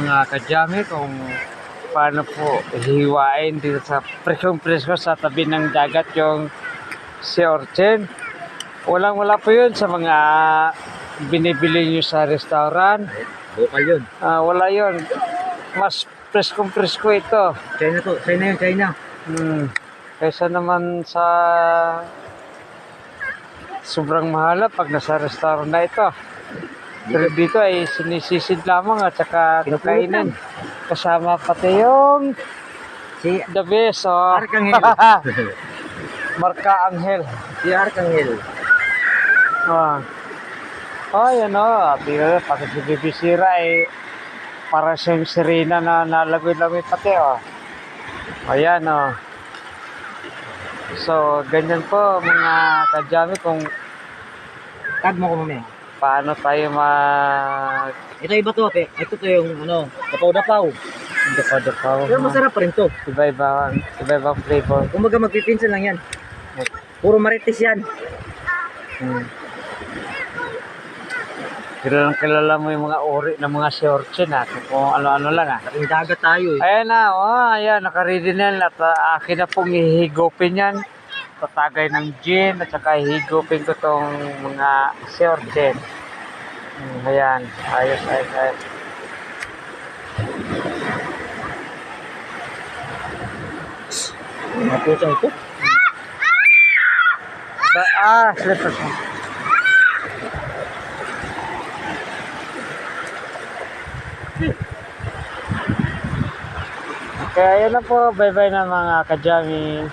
mga kadyami kung paano po hiwain dito sa presko sa tabi ng dagat yung sea urchin. Wala po yun sa mga binibili nyo sa restaurant. Bukal yun. Wala yun. Mas presko ito. China to. China yun, China. Kaysa naman sa sobrang mahal pag nasa restaurant na ito. Pero dito ay sinisisid lamang at saka kakainin. Kasama pati yung Si the best. Oh. Arcangel. Marka Angel. Si Arcangel. Yan o. Pati si Bibisira ay para siyang sirena na nalagoy-lagoy pati o. Ayan o. So, ganyan po mga kadyami kung Tag mo ko mamaya. paano tayo Ito iba to, pe. Ito to yung dapaw-dapaw. dapaw-dapaw. Pero masarap pa rin to. Iba-ibang flavor. Kumbaga magpipinsan lang yan. Puro marites yan. Kilala mo yung mga uri ng mga sea urchin kung ano-ano lang Kating dagat tayo eh. Ayan na, ayan, nakaready na yan at akin na pong hihigupin yan. Tatagay ng gin at saka hihigupin ko tong mga sea urchin. Ayan, ayos. Mga pusa ito. Slippers mo. Kaya yun na po, bye-bye na mga kadyami.